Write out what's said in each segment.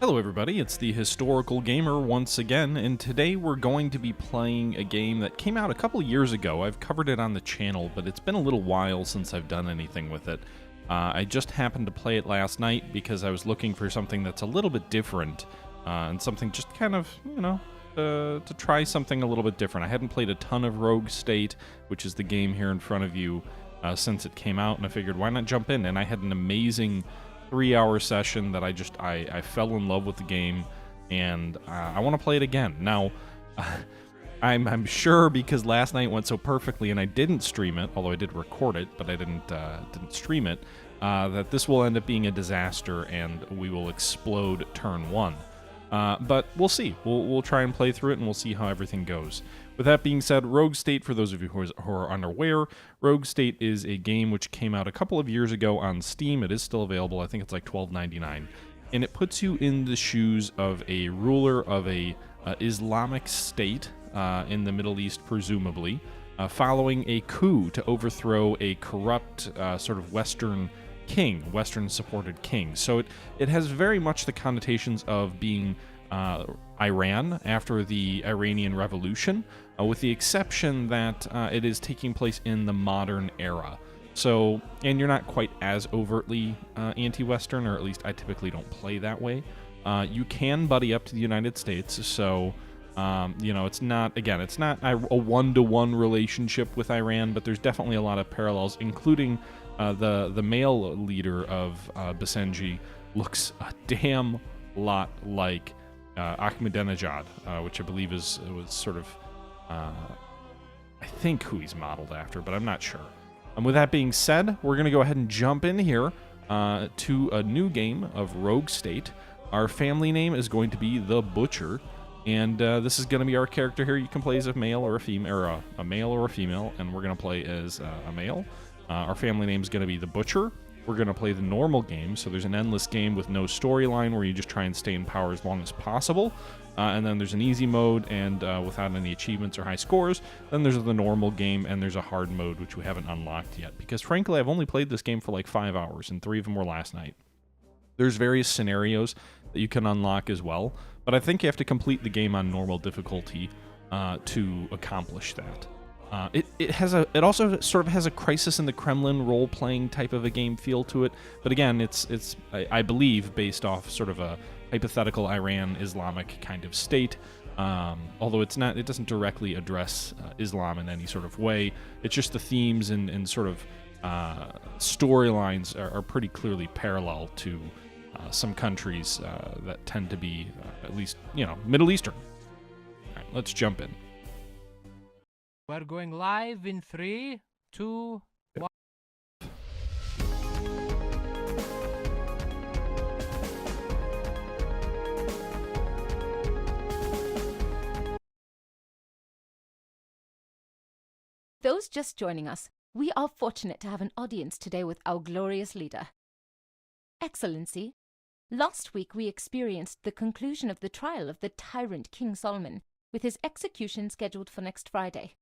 Hello everybody, it's the Historical Gamer once again, and today we're going to be playing a game that came out a couple years ago. I've covered it on the channel, but it's been a little while since I've done anything with it. I just happened to play it last night because I was looking for something that's a little bit different, and something just kind of, to try something a little bit different. I hadn't played a ton of Rogue State, which is the game here in front of you, since it came out, and I figured why not jump in, and I had an amazing 3-hour session that I fell in love with the game, and I want to play it again. Now, I'm sure because last night went so perfectly and I didn't stream it, although I did record it, but I didn't stream it, that this will end up being a disaster and we will explode turn one. But we'll see. We'll try and play through it, and we'll see how everything goes. With that being said, Rogue State, for those of you who are unaware, Rogue State is a game which came out a couple of years ago on Steam. It is still available. I think it's like $12.99. And it puts you in the shoes of a ruler of a Islamic state in the Middle East, presumably, following a coup to overthrow a corrupt sort of Western-supported king. So it has very much the connotations of being Iran after the Iranian Revolution, with the exception that it is taking place in the modern era. So, and you're not quite as overtly anti-Western, or at least I typically don't play that way. You can buddy up to the United States, so it's not a one-to-one relationship with Iran, but there's definitely a lot of parallels, including the male leader of Basenji looks a damn lot like Ahmadinejad, which I believe was sort of, I think who he's modeled after, but I'm not sure. And with that being said, we're going to go ahead and jump in here to a new game of Rogue State. Our family name is going to be The Butcher, and this is going to be our character here. You can play as a male or a female, or a male or a female, and we're going to play as a male. Our family name is going to be The Butcher. We're going to play the normal game, so there's an endless game with no storyline where you just try and stay in power as long as possible. And then there's an easy mode and without any achievements or high scores. Then there's the normal game, and there's a hard mode, which we haven't unlocked yet. Because frankly, I've only played this game for like 5 hours, and 3 of them were last night. There's various scenarios that you can unlock as well, but I think you have to complete the game on normal difficulty to accomplish that. It also sort of has a Crisis in the Kremlin role-playing type of a game feel to it, but again, it's I believe based off sort of a hypothetical Iran Islamic kind of state. Although it doesn't directly address Islam in any sort of way. It's just the themes and sort of storylines are pretty clearly parallel to some countries that tend to be at least Middle Eastern. All right, let's jump in. We're going live in 3, 2, 1. Those just joining us, we are fortunate to have an audience today with our glorious leader. Excellency, last week we experienced the conclusion of the trial of the tyrant King Solomon, with his execution scheduled for next Friday.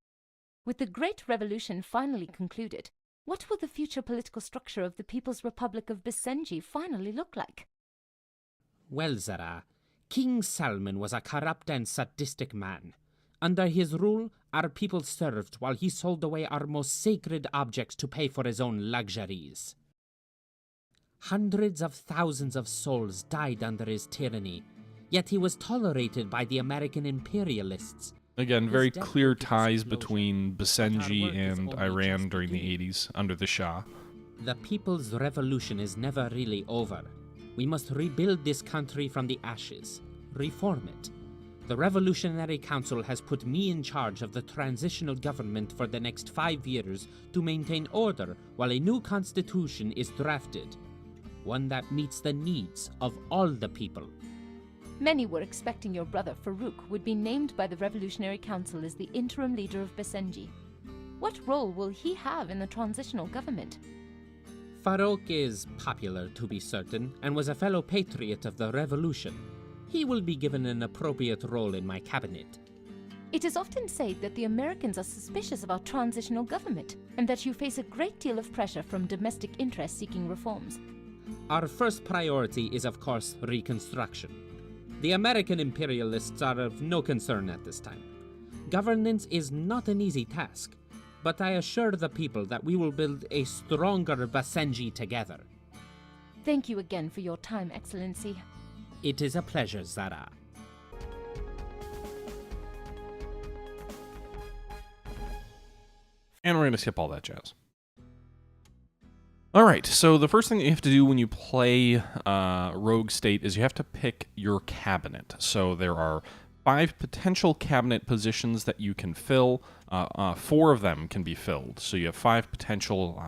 With the Great Revolution finally concluded, what will the future political structure of the People's Republic of Basenji finally look like? Well, Zara, King Salman was a corrupt and sadistic man. Under his rule, our people served while he sold away our most sacred objects to pay for his own luxuries. Hundreds of thousands of souls died under his tyranny, yet he was tolerated by the American imperialists. Again, very clear ties between Basenji and Iran during the 80s under the Shah. The people's revolution is never really over. We must rebuild this country from the ashes, reform it. The Revolutionary Council has put me in charge of the transitional government for the next 5 years to maintain order while a new constitution is drafted, one that meets the needs of all the people. Many were expecting your brother Farouk would be named by the Revolutionary Council as the interim leader of Basenji. What role will he have in the transitional government? Farouk is popular, to be certain, and was a fellow patriot of the revolution. He will be given an appropriate role in my cabinet. It is often said that the Americans are suspicious of our transitional government, and that you face a great deal of pressure from domestic interests seeking reforms. Our first priority is, of course, reconstruction. The American imperialists are of no concern at this time. Governance is not an easy task, but I assure the people that we will build a stronger Basenji together. Thank you again for your time, Excellency. It is a pleasure, Zara. And we're going to skip all that jazz. All right, so the first thing that you have to do when you play Rogue State is you have to pick your cabinet. So there are 5 potential cabinet positions that you can fill. 4 of them can be filled. So you have 5 potential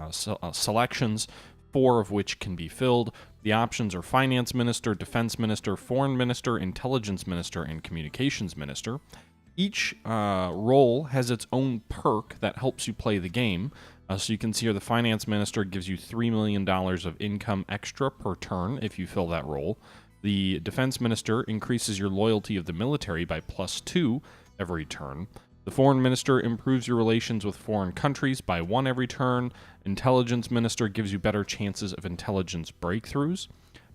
selections, 4 of which can be filled. The options are Finance Minister, Defense Minister, Foreign Minister, Intelligence Minister, and Communications Minister. Each role has its own perk that helps you play the game. So you can see here the Finance Minister gives you $3 million of income extra per turn if you fill that role. The Defense Minister increases your loyalty of the military by +2 every turn. The Foreign Minister improves your relations with foreign countries by 1 every turn. Intelligence Minister gives you better chances of intelligence breakthroughs.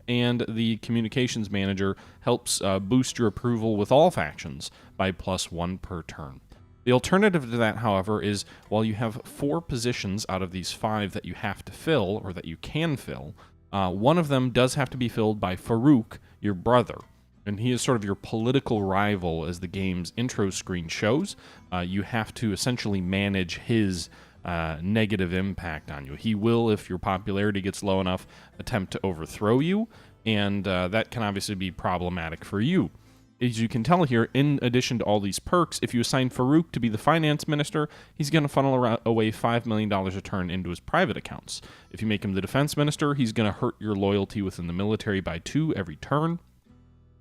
And the Communications Manager helps boost your approval with all factions by +1 per turn. The alternative to that, however, is while you have 4 positions out of these 5 that you have to fill, or that you can fill, one of them does have to be filled by Farouk, your brother. And he is sort of your political rival, as the game's intro screen shows. You have to essentially manage his negative impact on you. He will, if your popularity gets low enough, attempt to overthrow you, and that can obviously be problematic for you. As you can tell here, in addition to all these perks, if you assign Farouk to be the finance minister, he's going to funnel away $5 million a turn into his private accounts. If you make him the defense minister, he's going to hurt your loyalty within the military by 2 every turn.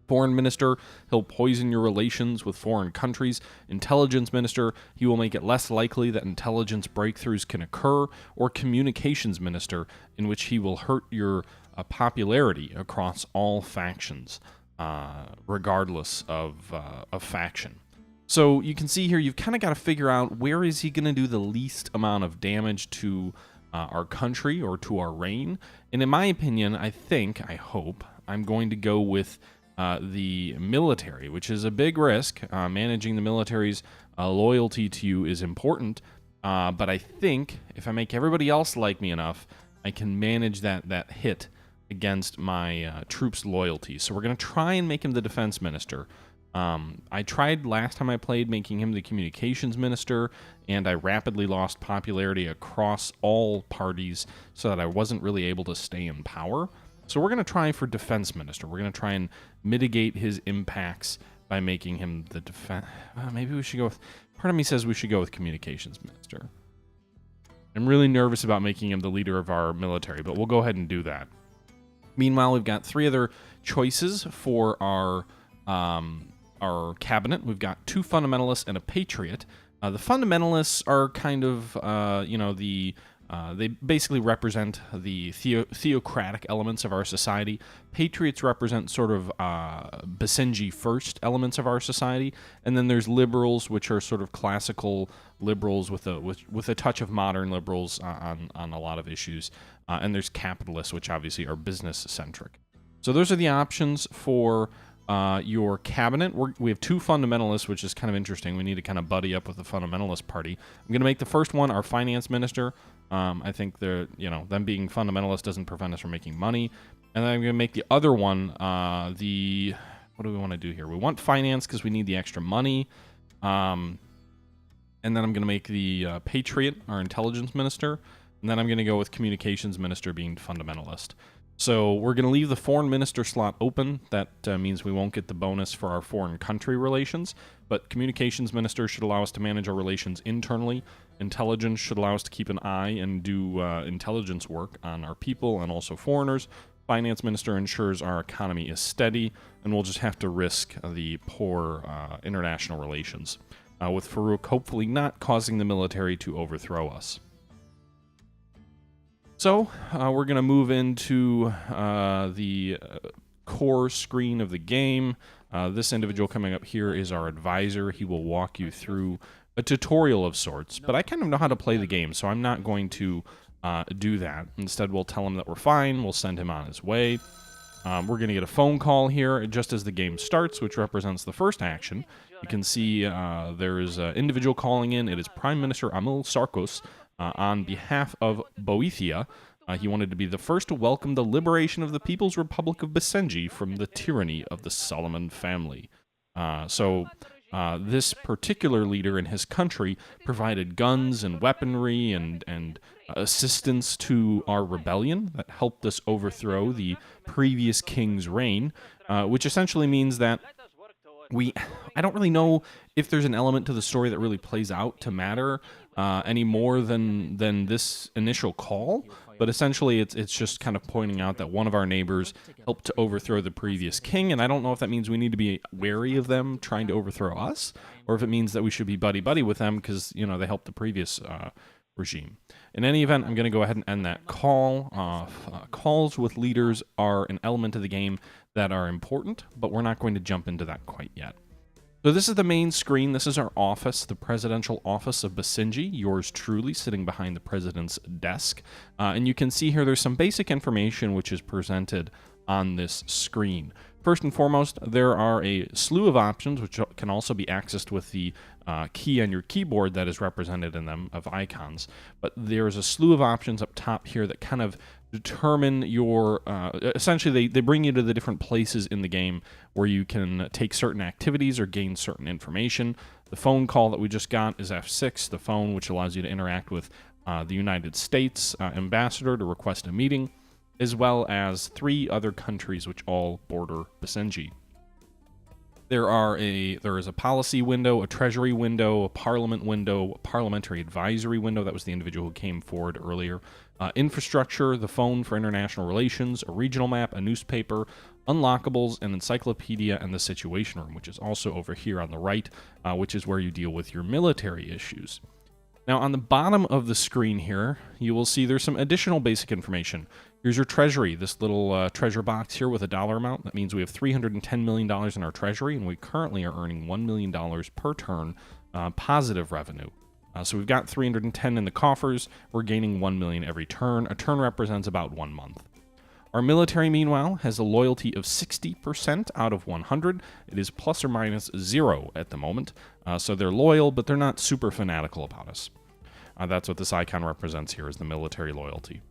Foreign minister, he'll poison your relations with foreign countries. Intelligence minister, he will make it less likely that intelligence breakthroughs can occur. Or communications minister, in which he will hurt your popularity across all factions, regardless of faction. So you can see here, you've kind of got to figure out where is he going to do the least amount of damage to our country or to our reign. And in my opinion, I hope, I'm going to go with the military, which is a big risk. Managing the military's loyalty to you is important, but I think if I make everybody else like me enough, I can manage that hit against my troops' loyalty. So we're going to try and make him the defense minister. I tried last time I played making him the communications minister, and I rapidly lost popularity across all parties so that I wasn't really able to stay in power. So we're going to try for defense minister. We're going to try and mitigate his impacts by making him the defense. Maybe we should go with, part of me says we should go with communications minister. I'm really nervous about making him the leader of our military, but we'll go ahead and do that. Meanwhile, we've got 3 other choices for our cabinet. We've got 2 fundamentalists and a patriot. The fundamentalists are kind of, they basically represent the theocratic elements of our society. Patriots represent sort of Basenji first elements of our society, and then there's liberals, which are sort of classical liberals with a touch of modern liberals on a lot of issues, and there's capitalists, which obviously are business centric. So those are the options for your cabinet. We have 2 fundamentalists, which is kind of interesting. We need to kind of buddy up with the fundamentalist party. I'm going to make the first one our finance minister. I think them being fundamentalist doesn't prevent us from making money. And then I'm going to make the other one what do we want to do here? We want finance because we need the extra money. And then I'm going to make the patriot our intelligence minister. And then I'm going to go with communications minister being fundamentalist. So we're going to leave the foreign minister slot open. That means we won't get the bonus for our foreign country relations, but communications minister should allow us to manage our relations internally. Intelligence should allow us to keep an eye and do intelligence work on our people and also foreigners. Finance minister ensures our economy is steady, and we'll just have to risk the poor international relations, with Farouk hopefully not causing the military to overthrow us. So we're going to move into the core screen of the game. This individual coming up here is our advisor. He will walk you through a tutorial of sorts, but I kind of know how to play the game, so I'm not going to do that. Instead, we'll tell him that we're fine. We'll send him on his way. We're going to get a phone call here just as the game starts, which represents the first action. You can see there is an individual calling in. It is Prime Minister Amil Sarkos on behalf of Boethia. He wanted to be the first to welcome the liberation of the People's Republic of Basenji from the tyranny of the Solomon family. This particular leader in his country provided guns and weaponry and assistance to our rebellion that helped us overthrow the previous king's reign, which essentially means that I don't really know if there's an element to the story that really plays out to matter any more than this initial call. But essentially, it's just kind of pointing out that one of our neighbors helped to overthrow the previous king, and I don't know if that means we need to be wary of them trying to overthrow us, or if it means that we should be buddy-buddy with them because, you know, they helped the previous regime. In any event, I'm going to go ahead and end that call. Calls with leaders are an element of the game that are important, but we're not going to jump into that quite yet. So this is the main screen. This is our office, the presidential office of Basenji, yours truly, sitting behind the president's desk. And you can see here there's some basic information which is presented on this screen. First and foremost, there are a slew of options which can also be accessed with the key on your keyboard that is represented in them of icons. But there's a slew of options up top here that kind of determine your, essentially they bring you to the different places in the game where you can take certain activities or gain certain information. The phone call that we just got is F6, the phone which allows you to interact with the United States ambassador to request a meeting, as well as 3 other countries which all border Basenji. There is a policy window, a treasury window, a parliament window, a parliamentary advisory window. That was the individual who came forward earlier. Infrastructure, the phone for international relations, a regional map, a newspaper, unlockables, an encyclopedia, and the situation room, which is also over here on the right, which is where you deal with your military issues. Now, on the bottom of the screen here, you will see there's some additional basic information. Here's your treasury, this little treasure box here with a dollar amount. That means we have $310 million in our treasury, and we currently are earning $1 million per turn positive revenue. So we've got 310 in the coffers. We're gaining 1 million every turn. A turn represents about 1 month. Our military, meanwhile, has a loyalty of 60% out of 100. It is plus or minus 0 at the moment. So they're loyal, but they're not super fanatical about us. That's what this icon represents here, is the military loyalty.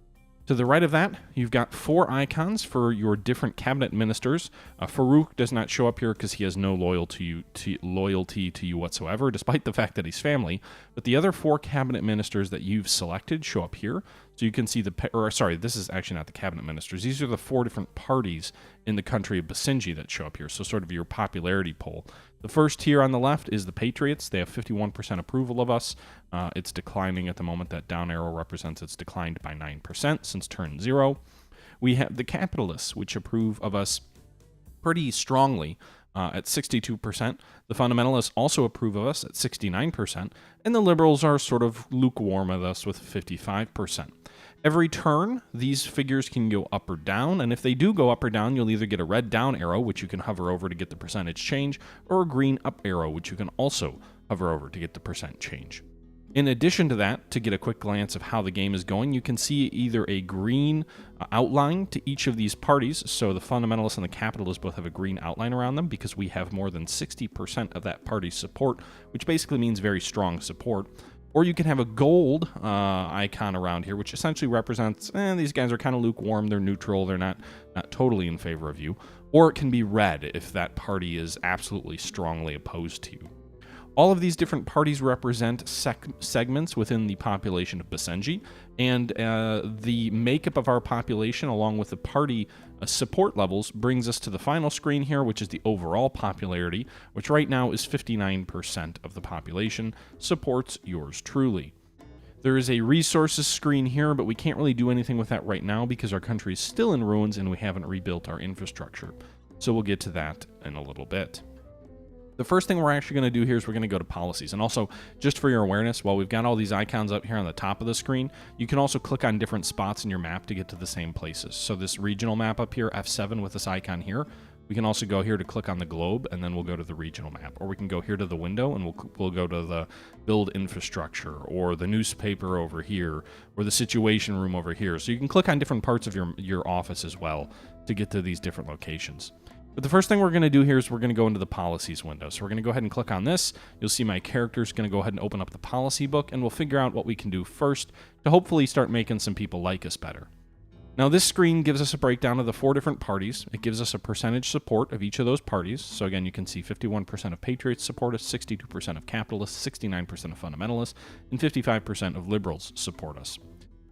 To the right of that, you've got 4 icons for your different cabinet ministers. Farouk does not show up here because he has no loyalty to you whatsoever, despite the fact that he's family. But the other 4 cabinet ministers that you've selected show up here. So you can see this is actually not the cabinet ministers. These are the 4 different parties in the country of Basenji that show up here. So sort of your popularity poll. The first tier on the left is the Patriots. They have 51% approval of us. It's declining at the moment. That down arrow represents it's declined by 9% since turn 0. We have the Capitalists, which approve of us pretty strongly at 62%. The Fundamentalists also approve of us at 69%. And the Liberals are sort of lukewarm with us with 55%. Every turn, these figures can go up or down, and if they do go up or down, you'll either get a red down arrow, which you can hover over to get the percentage change, or a green up arrow, which you can also hover over to get the percent change. In addition to that, to get a quick glance of how the game is going, you can see either a green outline to each of these parties. So the Fundamentalists and the Capitalists both have a green outline around them because we have more than 60% of that party's support, which basically means very strong support. Or you can have a gold icon around here, which essentially represents, these guys are kind of lukewarm, they're neutral, they're not totally in favor of you. Or it can be red if that party is absolutely strongly opposed to you. All of these different parties represent segments within the population of Basenji, and the makeup of our population, along with the party support levels, brings us to the final screen here, which is the overall popularity, which right now is 59% of the population supports yours truly. There is a resources screen here, but we can't really do anything with that right now because our country is still in ruins and we haven't rebuilt our infrastructure. So we'll get to that in a little bit. The first thing we're actually going to do here is we're going to go to policies. And also, just for your awareness, while we've got all these icons up here on the top of the screen, you can also click on different spots in your map to get to the same places. So this regional map up here, F7 with this icon here, We can also go here to click on the globe, and then we'll go to the regional map. Or we can go here to the window, and we'll go to the build infrastructure, or the newspaper over here, or the situation room over here. So you can click on different parts of your office as well to get to these different locations. But the first thing we're going to do here is we're going to go into the policies window. So we're going to go ahead and click on this. You'll see my character's going to go ahead and open up the policy book, and we'll figure out what we can do first to hopefully start making some people like us better. Now this screen gives us a breakdown of the 4 different parties. It gives us a percentage support of each of those parties. So again, you can see 51% of patriots support us, 62% of capitalists, 69% of fundamentalists, and 55% of liberals support us.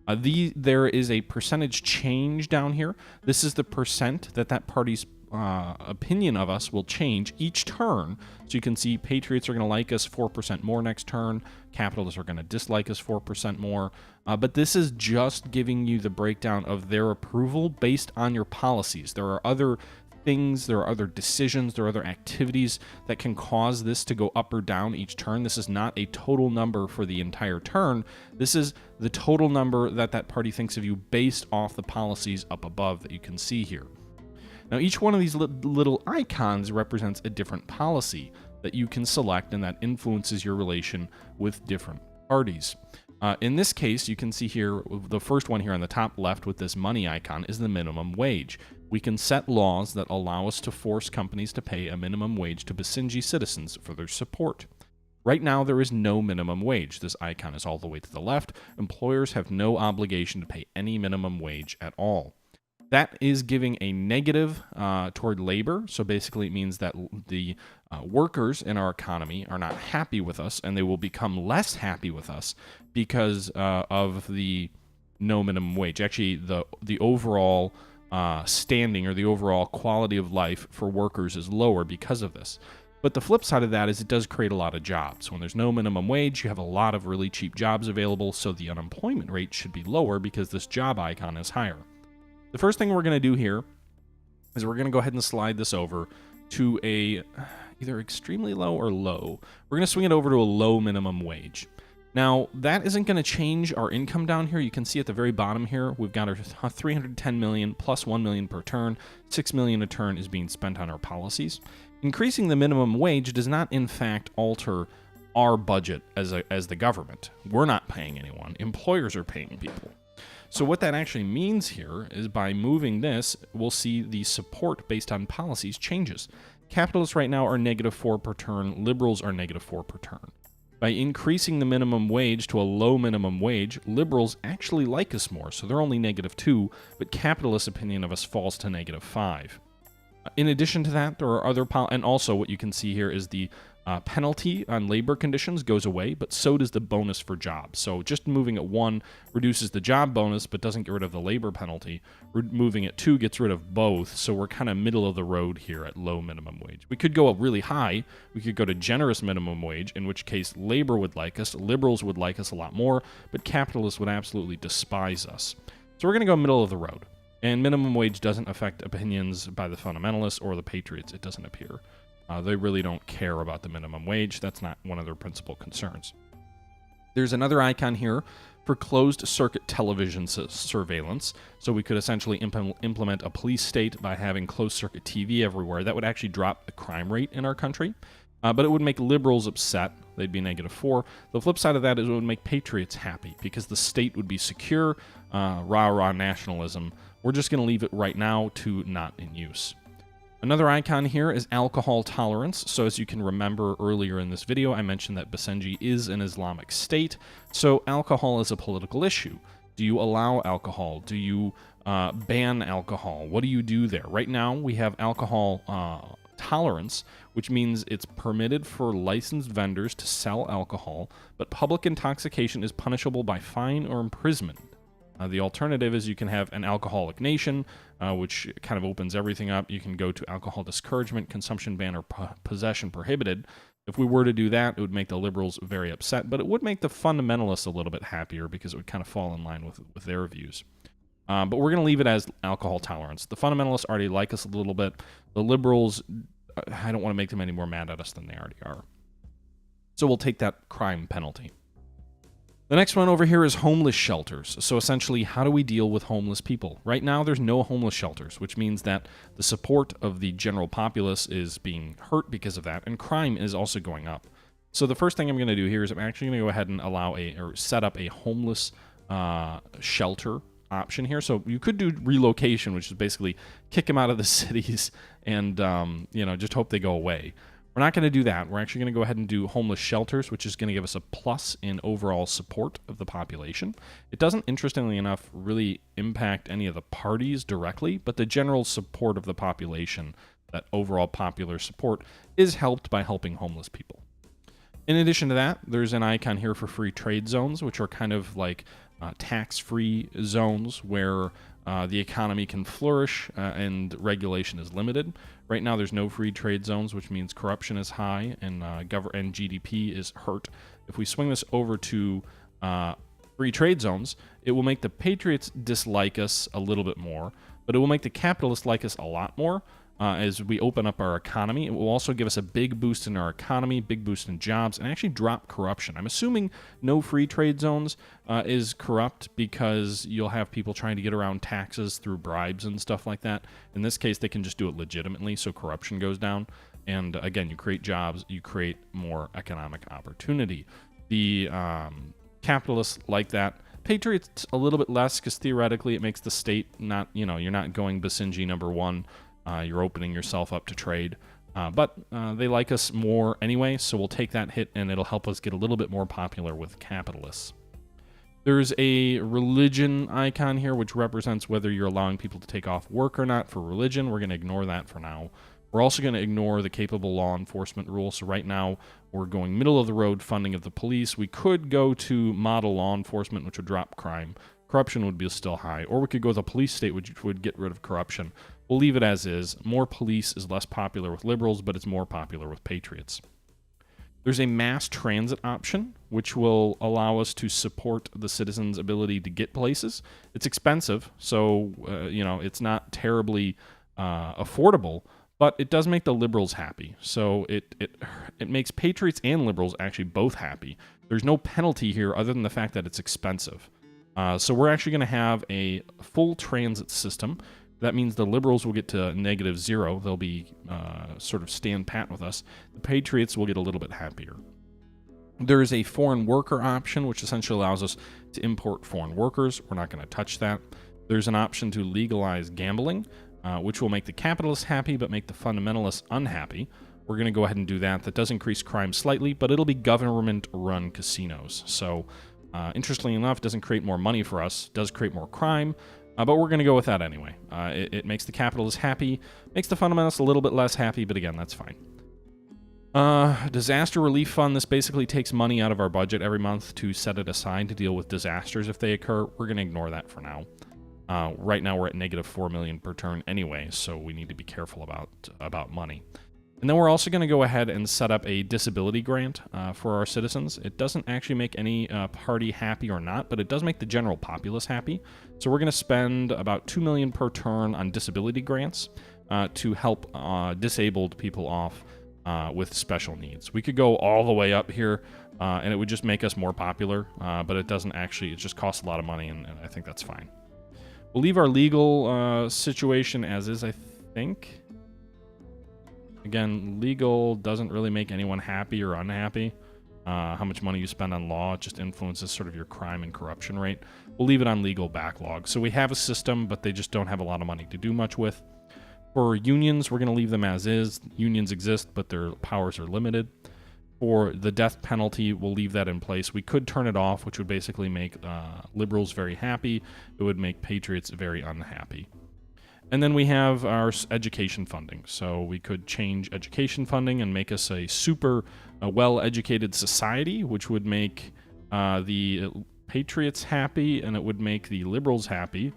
There is a percentage change down here. This is the percent that party's opinion of us will change each turn. So you can see patriots are going to like us 4% more next turn. Capitalists are going to dislike us 4% more. But this is just giving you the breakdown of their approval based on your policies. There are other things, there are other decisions, there are other activities that can cause this to go up or down each turn. This is not a total number for the entire turn. This is the total number that party thinks of you based off the policies up above that you can see here. Now, each one of these little icons represents a different policy that you can select, and that influences your relation with different parties. In this case, you can see here, the first one here on the top left with this money icon is the minimum wage. We can set laws that allow us to force companies to pay a minimum wage to Basenji citizens for their support. Right now, there is no minimum wage. This icon is all the way to the left. Employers have no obligation to pay any minimum wage at all. That is giving a negative toward labor. So basically it means that the workers in our economy are not happy with us, and they will become less happy with us because of the no minimum wage. Actually, the overall standing or the overall quality of life for workers is lower because of this. But the flip side of that is it does create a lot of jobs. When there's no minimum wage, you have a lot of really cheap jobs available, so the unemployment rate should be lower because this job icon is higher. The first thing we're going to do here is we're going to go ahead and slide this over to either extremely low or low. We're going to swing it over to a low minimum wage. Now, that isn't going to change our income down here. You can see at the very bottom here, we've got our 310 million plus 1 million per turn. 6 million a turn is being spent on our policies. Increasing the minimum wage does not, in fact, alter our budget as the government. We're not paying anyone. Employers are paying people. So what that actually means here is by moving this, we'll see the support based on policies changes. Capitalists right now are -4 per turn. Liberals are -4 per turn. By increasing the minimum wage to a low minimum wage, liberals actually like us more, so they're only -2, but capitalists' opinion of us falls to -5. In addition to that, there are other and also what you can see here is the penalty on labor conditions goes away, but so does the bonus for jobs. So just moving at 1 reduces the job bonus, but doesn't get rid of the labor penalty. Moving at 2 gets rid of both, so we're kind of middle of the road here at low minimum wage. We could go up really high. We could go to generous minimum wage, in which case labor would like us, liberals would like us a lot more, but capitalists would absolutely despise us. So we're going to go middle of the road. And minimum wage doesn't affect opinions by the fundamentalists or the patriots, it doesn't appear. They really don't care about the minimum wage. That's not one of their principal concerns. There's another icon here for closed circuit television surveillance. So we could essentially implement a police state by having closed circuit TV everywhere. That would actually drop the crime rate in our country. But it would make liberals upset. They'd be -4. The flip side of that is it would make patriots happy because the state would be secure. Rah-rah nationalism. We're just going to leave it right now to not in use. Another icon here is alcohol tolerance. So as you can remember earlier in this video, I mentioned that Basenji is an Islamic state. So alcohol is a political issue. Do you allow alcohol? Do you ban alcohol? What do you do there? Right now, we have alcohol tolerance, which means it's permitted for licensed vendors to sell alcohol, but public intoxication is punishable by fine or imprisonment. The alternative is you can have an alcoholic nation, which kind of opens everything up. You can go to alcohol discouragement, consumption ban, or possession prohibited. If we were to do that, it would make the liberals very upset, but it would make the fundamentalists a little bit happier because it would kind of fall in line with their views. But we're going to leave it as alcohol tolerance. The fundamentalists already like us a little bit. The liberals, I don't want to make them any more mad at us than they already are. So we'll take that crime penalty. The next one over here is homeless shelters. So essentially, how do we deal with homeless people? Right now, there's no homeless shelters, which means that the support of the general populace is being hurt because of that, and crime is also going up. So the first thing I'm going to do here is I'm actually going to go ahead and set up a homeless shelter option here. So you could do relocation, which is basically kick them out of the cities and just hope they go away. We're not going to do that. We're actually going to go ahead and do homeless shelters, which is going to give us a plus in overall support of the population. It doesn't, interestingly enough, really impact any of the parties directly, but the general support of the population, that overall popular support, is helped by helping homeless people. In addition to that, there's an icon here for free trade zones, which are kind of like tax-free zones where the economy can flourish and regulation is limited. Right now, there's no free trade zones, which means corruption is high and GDP is hurt. If we swing this over to free trade zones, it will make the patriots dislike us a little bit more, but it will make the capitalists like us a lot more. As we open up our economy, it will also give us a big boost in our economy, big boost in jobs, and actually drop corruption. I'm assuming no free trade zones is corrupt because you'll have people trying to get around taxes through bribes and stuff like that. In this case, they can just do it legitimately, so corruption goes down. And again, you create jobs, you create more economic opportunity. The capitalists like that. Patriots a little bit less because theoretically it makes the state not, you're not going Basenji number one. You're opening yourself up to trade. But they like us more anyway, so we'll take that hit and it'll help us get a little bit more popular with capitalists. There's a religion icon here, which represents whether you're allowing people to take off work or not for religion. We're going to ignore that for now. We're also going to ignore the capable law enforcement rule. So right now, we're going middle of the road funding of the police. We could go to model law enforcement, which would drop crime. Corruption would be still high. Or we could go with a police state, which would get rid of corruption. We'll leave it as is. More police is less popular with liberals, but it's more popular with patriots. There's a mass transit option, which will allow us to support the citizens' ability to get places. It's expensive, so it's not terribly affordable, but it does make the liberals happy. So it makes patriots and liberals actually both happy. There's no penalty here other than the fact that it's expensive. So we're actually going to have a full transit system. That means the liberals will get to -0. They'll be sort of stand pat with us. The patriots will get a little bit happier. There is a foreign worker option, which essentially allows us to import foreign workers. We're not going to touch that. There's an option to legalize gambling, which will make the capitalists happy but make the fundamentalists unhappy. We're going to go ahead and do that. That does increase crime slightly, but it'll be government-run casinos. So, interestingly enough, it doesn't create more money for us. It does create more crime. But we're going to go with that anyway. It makes the capitalists happy, makes the fundamentalists a little bit less happy, but again, that's fine. Disaster relief fund. This basically takes money out of our budget every month to set it aside to deal with disasters if they occur. We're going to ignore that for now. Right now, we're at -4 million per turn anyway, so we need to be careful about money. And then we're also going to go ahead and set up a disability grant for our citizens. It doesn't actually make any party happy or not, but it does make the general populace happy. So we're going to spend about 2 million per turn on disability grants to help disabled people off with special needs. We could go all the way up here, and it would just make us more popular, but it doesn't actually. It just costs a lot of money, and I think that's fine. We'll leave our legal situation as is, I think. Again, legal doesn't really make anyone happy or unhappy. How much money you spend on law just influences sort of your crime and corruption rate. We'll leave it on legal backlog. So we have a system, but they just don't have a lot of money to do much with. For unions, we're going to leave them as is. Unions exist, but their powers are limited. For the death penalty, we'll leave that in place. We could turn it off, which would basically make liberals very happy. It would make patriots very unhappy. And then we have our education funding. So we could change education funding and make us a super well-educated society, which would make the patriots happy, and it would make the liberals happy,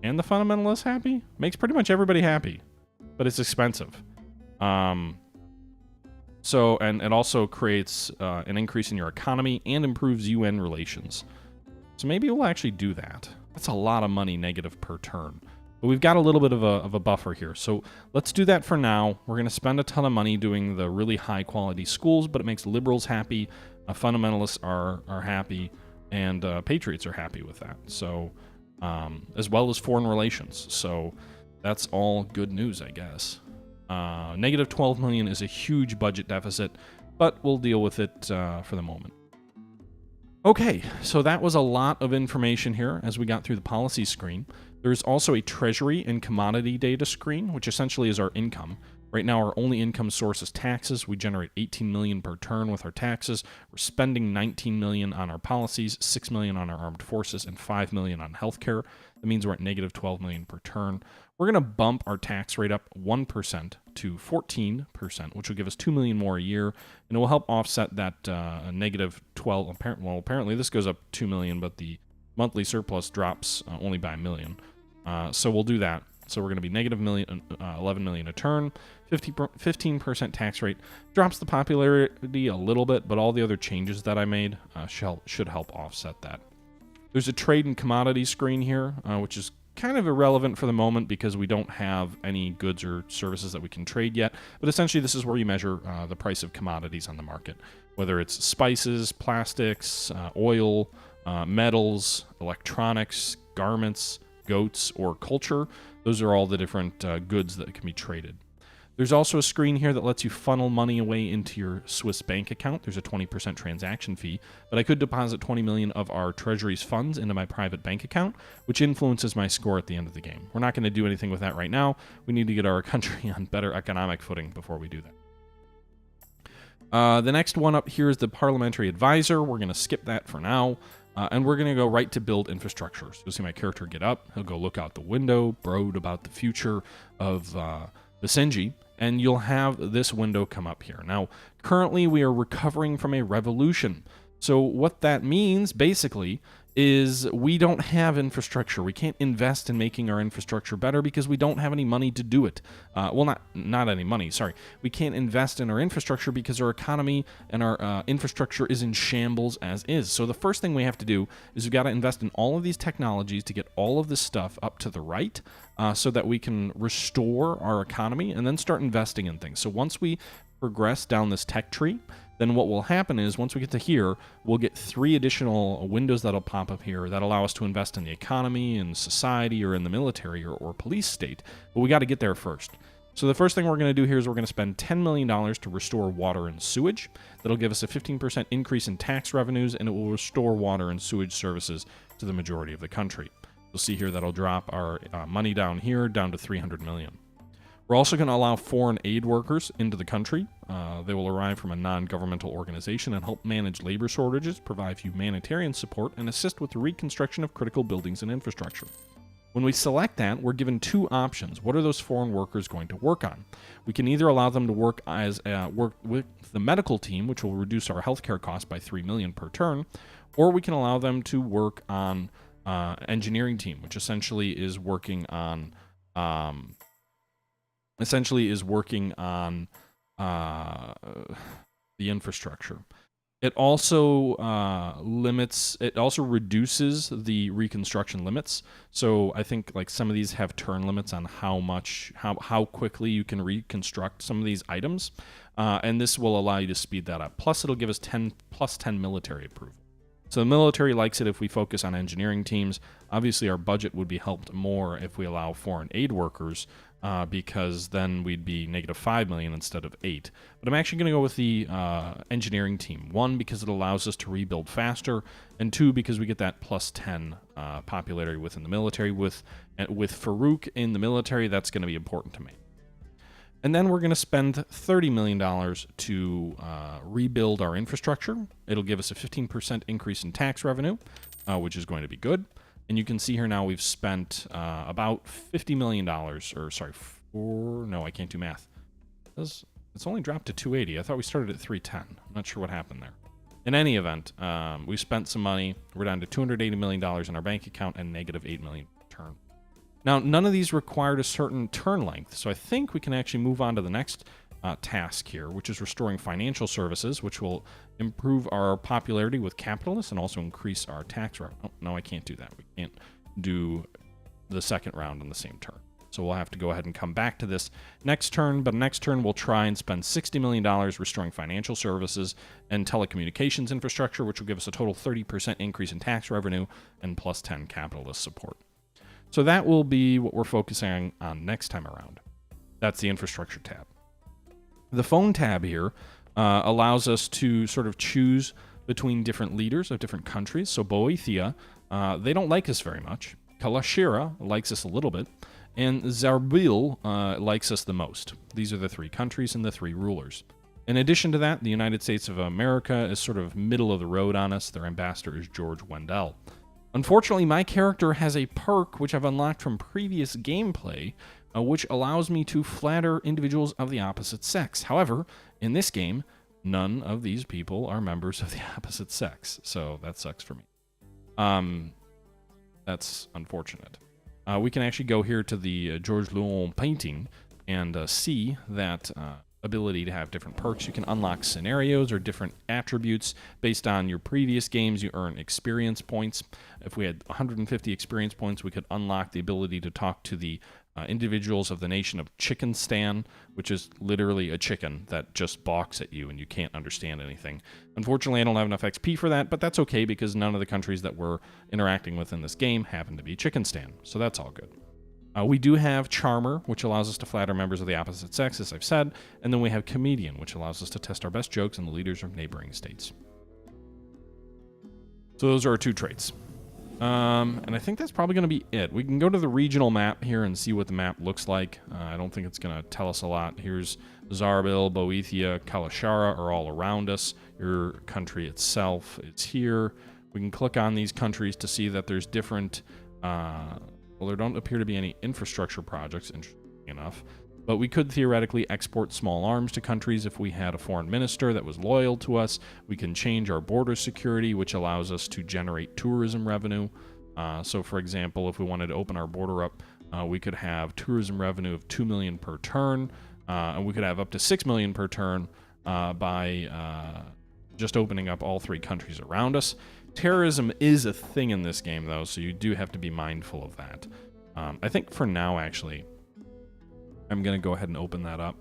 and the fundamentalists happy. Makes pretty much everybody happy, but it's expensive. So, and it also creates an increase in your economy and improves UN relations. So maybe we'll actually do that. That's a lot of money negative per turn. But we've got a little bit of a buffer here. So let's do that for now. We're going to spend a ton of money doing the really high quality schools, but it makes liberals happy. Fundamentalists are happy. and patriots are happy with that. So, as well as foreign relations. So that's all good news, I guess. Negative 12 million is a huge budget deficit, but we'll deal with it for the moment. Okay, so that was a lot of information here as we got through the policy screen. There's also a treasury and commodity data screen, which essentially is our income. Right now, our only income source is taxes. We generate 18 million per turn with our taxes. We're spending 19 million on our policies, 6 million on our armed forces, and 5 million on healthcare. That means we're at negative 12 million per turn. We're going to bump our tax rate up 1% to 14%, which will give us 2 million more a year, and it will help offset that negative 12. Apparently this goes up 2 million, but the monthly surplus drops only by 1 million. So we'll do that. So we're going to be negative 11 million a turn, 15% tax rate. Drops the popularity a little bit, but all the other changes that I made should help offset that. There's a trade and commodity screen here, which is kind of irrelevant for the moment because we don't have any goods or services that we can trade yet. But essentially, this is where you measure the price of commodities on the market, whether it's spices, plastics, oil, metals, electronics, garments, goats, or culture. Those are all the different goods that can be traded. There's also a screen here that lets you funnel money away into your Swiss bank account. There's a 20% transaction fee, but I could deposit 20 million of our Treasury's funds into my private bank account, which influences my score at the end of the game. We're not going to do anything with that right now. We need to get our country on better economic footing before we do that. The next one up here is the parliamentary advisor. We're going to skip that for now. And we're going to go right to build infrastructure. So you'll see my character get up. He'll go look out the window, brood about the future of the Senji, and you'll have this window come up here. Now, currently we are recovering from a revolution. So what that means, basically, is we don't have infrastructure. We can't invest in making our infrastructure better because we don't have any money to do it. Well, not any money, sorry. We can't invest in our infrastructure because our economy and our infrastructure is in shambles as is. So the first thing we have to do is we've got to invest in all of these technologies to get all of this stuff up to the right so that we can restore our economy and then start investing in things. So once we progress down this tech tree, then what will happen is once we get to here, we'll get 3 additional windows that'll pop up here that allow us to invest in the economy, in society, or in the military or police state. But we got to get there first. So the first thing we're going to do here is we're going to spend $10 million to restore water and sewage. That'll give us a 15% increase in tax revenues, and it will restore water and sewage services to the majority of the country. You'll see here that'll drop our money down here down to $300 million. We're also going to allow foreign aid workers into the country. They will arrive from a non-governmental organization and help manage labor shortages, provide humanitarian support, and assist with the reconstruction of critical buildings and infrastructure. When we select that, we're given 2 options. What are those foreign workers going to work on? We can either allow them to work with the medical team, which will reduce our healthcare costs by $3 million per turn, or we can allow them to work on engineering team, which essentially is working on the infrastructure. It also reduces the reconstruction limits. So I think like some of these have turn limits on how quickly you can reconstruct some of these items. And this will allow you to speed that up. Plus it'll give us 10 military approval. So the military likes it if we focus on engineering teams. Obviously our budget would be helped more if we allow foreign aid workers because then we'd be negative 5 million instead of 8. But I'm actually going to go with the engineering team. 1, because it allows us to rebuild faster, and 2, because we get that plus 10 popularity within the military. With Farouk in the military, that's going to be important to me. And then we're going to spend $30 million to rebuild our infrastructure. It'll give us a 15% increase in tax revenue, which is going to be good. And you can see here now we've spent about $50 million, I can't do math. It's only dropped to 280. I thought we started at 310. I'm not sure what happened there. In any event, we spent some money. We're down to $280 million in our bank account and negative $8 million per turn. Now, none of these required a certain turn length, so I think we can actually move on to the next task here, which is restoring financial services, which will improve our popularity with capitalists and also increase our tax revenue. Oh, no, I can't do that. We can't do the second round on the same turn. So we'll have to go ahead and come back to this next turn, but next turn we'll try and spend $60 million restoring financial services and telecommunications infrastructure, which will give us a total 30% increase in tax revenue and plus 10 capitalist support. So that will be what we're focusing on next time around. That's the infrastructure tab. The phone tab here allows us to sort of choose between different leaders of different countries. So Boethia, they don't like us very much. Kalashira likes us a little bit. And Zarbil likes us the most. These are the 3 countries and the 3 rulers. In addition to that, the United States of America is sort of middle of the road on us. Their ambassador is George Wendell. Unfortunately, my character has a perk which I've unlocked from previous gameplay, which allows me to flatter individuals of the opposite sex. However, in this game, none of these people are members of the opposite sex, so that sucks for me. That's unfortunate. We can actually go here to the Georges Luon painting and see that ability to have different perks. You can unlock scenarios or different attributes based on your previous games. You earn experience points. If we had 150 experience points, we could unlock the ability to talk to the individuals of the nation of Chickenstan, which is literally a chicken that just balks at you and you can't understand anything. Unfortunately, I don't have enough XP for that, but that's okay because none of the countries that we're interacting with in this game happen to be Chickenstan, so that's all good. We do have Charmer, which allows us to flatter members of the opposite sex, as I've said, and then we have Comedian, which allows us to test our best jokes on the leaders of neighboring states. So those are our 2 traits. And I think that's probably going to be it. We can go to the regional map here and see what the map looks like. I don't think it's going to tell us a lot. Here's Zarbil, Boethia, Kalashara are all around us. Your country itself is here. We can click on these countries to see that there's different... well, there don't appear to be any infrastructure projects, interesting enough. But we could theoretically export small arms to countries if we had a foreign minister that was loyal to us. We can change our border security, which allows us to generate tourism revenue. So, for example, if we wanted to open our border up, we could have tourism revenue of $2 million per turn, and we could have up to $6 million per turn by just opening up all 3 countries around us. Terrorism is a thing in this game, though, so you do have to be mindful of that. I think for now, actually, I'm going to go ahead and open that up,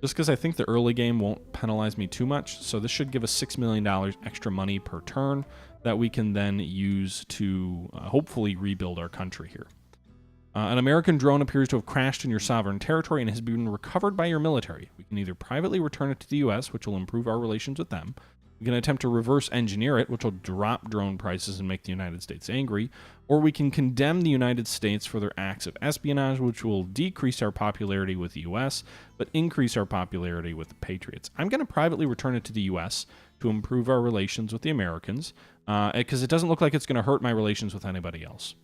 just because I think the early game won't penalize me too much. So this should give us $6 million extra money per turn that we can then use to hopefully rebuild our country here. An American drone appears to have crashed in your sovereign territory and has been recovered by your military. We can either privately return it to the U.S., which will improve our relations with them. We can attempt to reverse engineer it, which will drop drone prices and make the United States angry, or we can condemn the United States for their acts of espionage, which will decrease our popularity with the U.S., but increase our popularity with the Patriots. I'm going to privately return it to the U.S. to improve our relations with the Americans, because it doesn't look like it's going to hurt my relations with anybody else.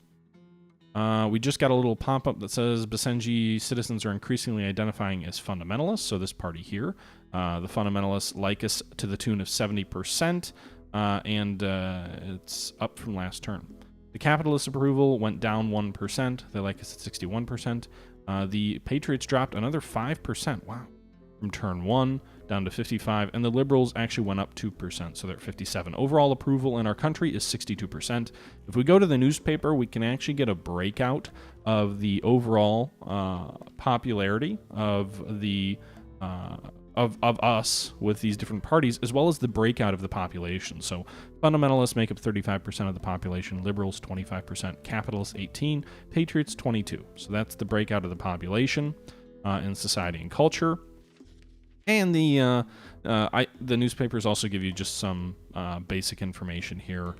We just got a little pop-up that says Basenji citizens are increasingly identifying as fundamentalists, so this party here. The fundamentalists like us to the tune of 70%, and it's up from last turn. The capitalist approval went down 1%. They like us at 61%. The Patriots dropped another 5%. Wow. From turn 1 down to 55, and the Liberals actually went up 2%, so they're at 57. Overall approval in our country is 62%. If we go to the newspaper, we can actually get a breakout of the overall popularity of the of us with these different parties, as well as the breakout of the population. So fundamentalists make up 35% of the population, liberals 25%, capitalists 18%, patriots 22%. So that's the breakout of the population in society and culture. And the newspapers also give you just some basic information here.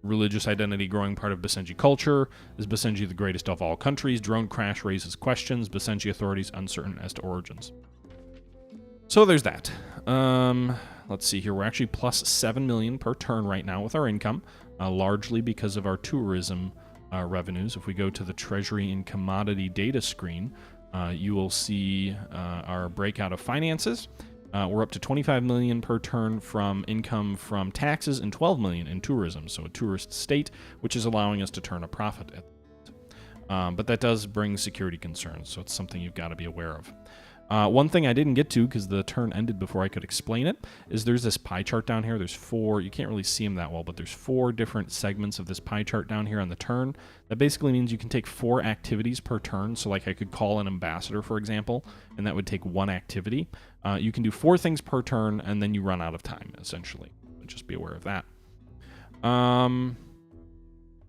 Religious identity growing part of Basenji culture. Is Basenji the greatest of all countries? Drone crash raises questions. Basenji authorities uncertain as to origins. So there's that. Let's see here. We're actually plus 7 million per turn right now with our income, largely because of our tourism revenues. If we go to the Treasury and commodity data screen, you will see our breakout of finances. We're up to 25 million per turn from income from taxes and 12 million in tourism, so a tourist state, which is allowing us to turn a profit at. But that does bring security concerns, so it's something you've got to be aware of. One thing I didn't get to, because the turn ended before I could explain it, is there's this pie chart down here. There's 4, you can't really see them that well, but there's 4 different segments of this pie chart down here on the turn. That basically means you can take 4 activities per turn. So like I could call an ambassador, for example, and that would take 1 activity. You can do 4 things per turn, and then you run out of time, essentially. Just be aware of that.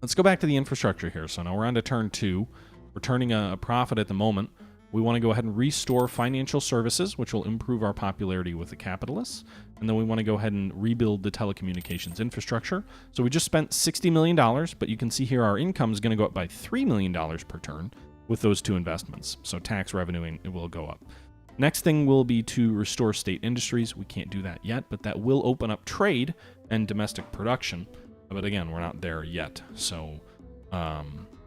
Let's go back to the infrastructure here. So now we're on to turn 2. We're turning a profit at the moment. We want to go ahead and restore financial services, which will improve our popularity with the capitalists. And then we want to go ahead and rebuild the telecommunications infrastructure. So we just spent $60 million, but you can see here our income is going to go up by $3 million per turn with those 2 investments. So tax revenue it will go up. Next thing will be to restore state industries. We can't do that yet, but that will open up trade and domestic production. But again, we're not there yet. So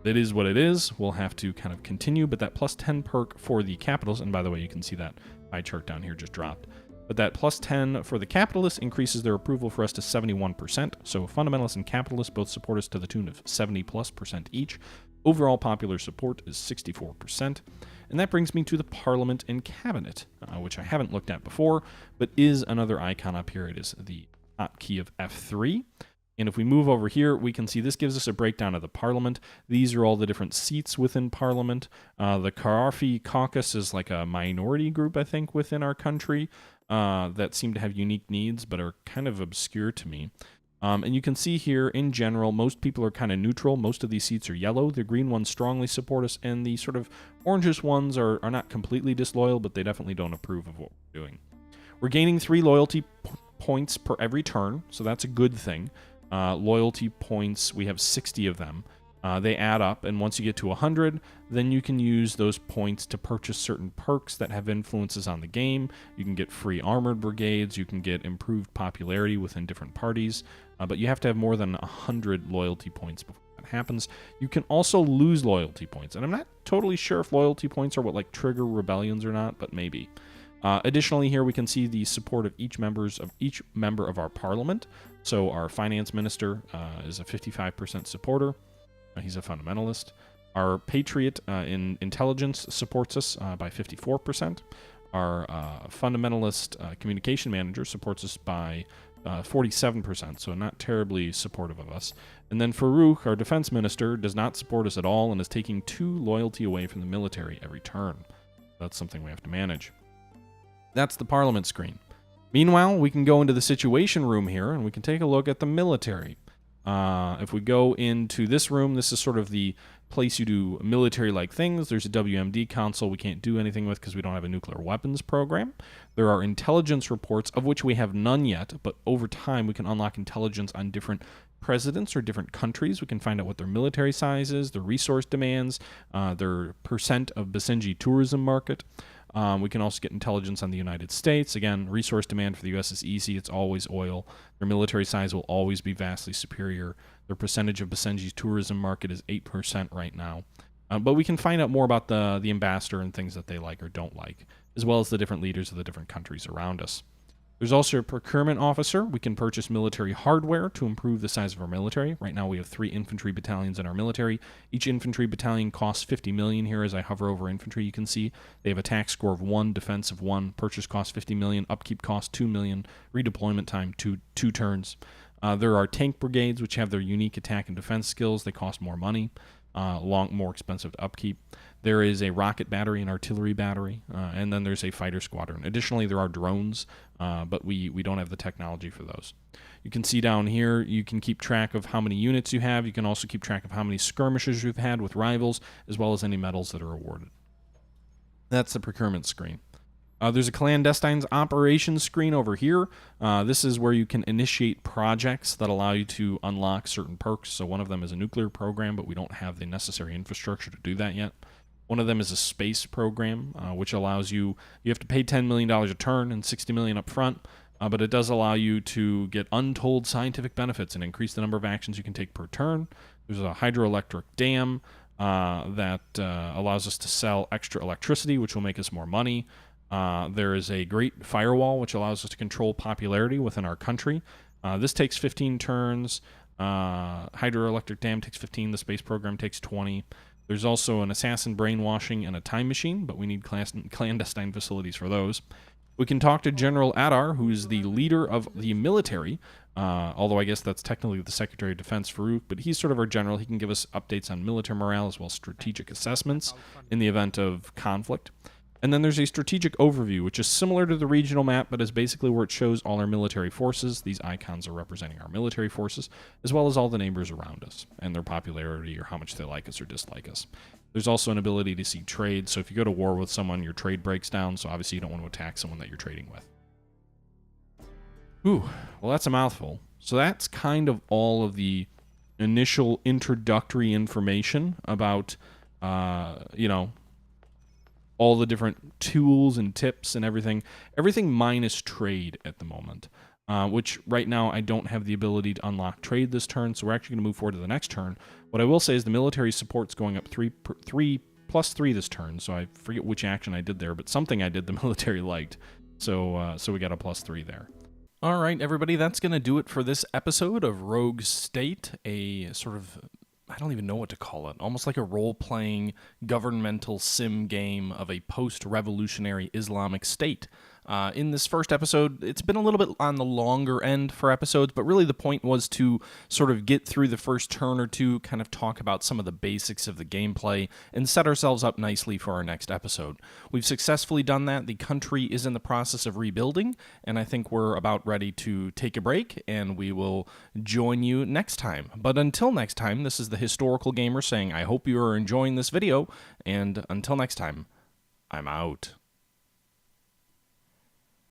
it is what it is. We'll have to kind of continue, but that plus 10 perk for the capitals, and by the way, you can see that pie chart down here just dropped. But that plus 10 for the capitalists increases their approval for us to 71%. So fundamentalists and capitalists both support us to the tune of 70+% each. Overall popular support is 64%. And that brings me to the Parliament and Cabinet, which I haven't looked at before, but is another icon up here. It is the hotkey of F3. And if we move over here, we can see this gives us a breakdown of the Parliament. These are all the different seats within Parliament. The Karafi caucus is like a minority group, I think, within our country that seem to have unique needs, but are kind of obscure to me. And you can see here, in general, most people are kind of neutral. Most of these seats are yellow. The green ones strongly support us, and the sort of orangish ones are not completely disloyal, but they definitely don't approve of what we're doing. We're gaining 3 loyalty points per every turn, so that's a good thing. Loyalty points, we have 60 of them. They add up, and once you get to 100, then you can use those points to purchase certain perks that have influences on the game. You can get free armored brigades, you can get improved popularity within different parties, but you have to have more than 100 loyalty points before that happens. You can also lose loyalty points, and I'm not totally sure if loyalty points are what like trigger rebellions or not, but maybe. Additionally, here we can see the support of each member of our parliament. So our finance minister is a 55% supporter. He's a fundamentalist. Our patriot in intelligence supports us by 54%. Our fundamentalist communication manager supports us by 47%, so not terribly supportive of us. And then Farouk, our defense minister, does not support us at all and is taking 2 loyalty away from the military every turn. That's something we have to manage. That's the Parliament screen. Meanwhile, we can go into the Situation room here, and we can take a look at the military. If we go into this room, this is sort of the place you do military-like things. There's a WMD console we can't do anything with because we don't have a nuclear weapons program. There are intelligence reports, of which we have none yet, but over time we can unlock intelligence on different presidents or different countries. We can find out what their military size is, their resource demands, their percent of Basenji tourism market. We can also get intelligence on the United States. Again, resource demand for the U.S. is easy. It's always oil. Their military size will always be vastly superior. Their percentage of Basenji's tourism market is 8% right now. But we can find out more about the ambassador and things that they like or don't like, as well as the different leaders of the different countries around us. There's also a procurement officer. We can purchase military hardware to improve the size of our military. Right now we have 3 infantry battalions in our military. Each infantry battalion costs 50 million here. As I hover over infantry, you can see they have attack score of 1, defense of 1, purchase cost 50 million, upkeep cost 2 million, redeployment time 2 turns. There are tank brigades, which have their unique attack and defense skills. They cost more money, more expensive to upkeep. There is a rocket battery and artillery battery, and then there's a fighter squadron. Additionally, there are drones, but we don't have the technology for those. You can see down here, you can keep track of how many units you have. You can also keep track of how many skirmishes you've had with rivals, as well as any medals that are awarded. That's the procurement screen. There's a clandestine operations screen over here. This is where you can initiate projects that allow you to unlock certain perks. So one of them is a nuclear program, but we don't have the necessary infrastructure to do that yet. One of them is a space program, which allows you have to pay $10 million a turn and $60 million up front, but it does allow you to get untold scientific benefits and increase the number of actions you can take per turn. There's a hydroelectric dam that allows us to sell extra electricity, which will make us more money. There is a great firewall, which allows us to control popularity within our country. This takes 15 turns. Hydroelectric dam takes 15. The space program takes 20. There's also an assassin brainwashing and a time machine, but we need clandestine facilities for those. We can talk to General Adar, who's the leader of the military, although I guess that's technically the Secretary of Defense, Farouk, but he's sort of our general. He can give us updates on military morale as well as strategic assessments in the event of conflict. And then there's a strategic overview, which is similar to the regional map, but is basically where it shows all our military forces. These icons are representing our military forces, as well as all the neighbors around us, and their popularity or how much they like us or dislike us. There's also an ability to see trade, so if you go to war with someone, your trade breaks down, so obviously you don't want to attack someone that you're trading with. Ooh, well that's a mouthful. So that's kind of all of the initial introductory information about, all the different tools and tips and everything minus trade at the moment, which right now I don't have the ability to unlock trade this turn, so we're actually going to move forward to the next turn. What I will say is the military support's going up 3 plus 3 this turn, so I forget which action I did there, but something I did the military liked, so we got a plus 3 there. All right, everybody, that's going to do it for this episode of Rogue State, a sort of, I don't even know what to call it, almost like a role-playing governmental sim game of a post-revolutionary Islamic state. In this first episode, it's been a little bit on the longer end for episodes, but really the point was to sort of get through the first turn or two, kind of talk about some of the basics of the gameplay, and set ourselves up nicely for our next episode. We've successfully done that. The country is in the process of rebuilding, and I think we're about ready to take a break, and we will join you next time. But until next time, this is the Historical Gamer saying I hope you are enjoying this video, and until next time, I'm out.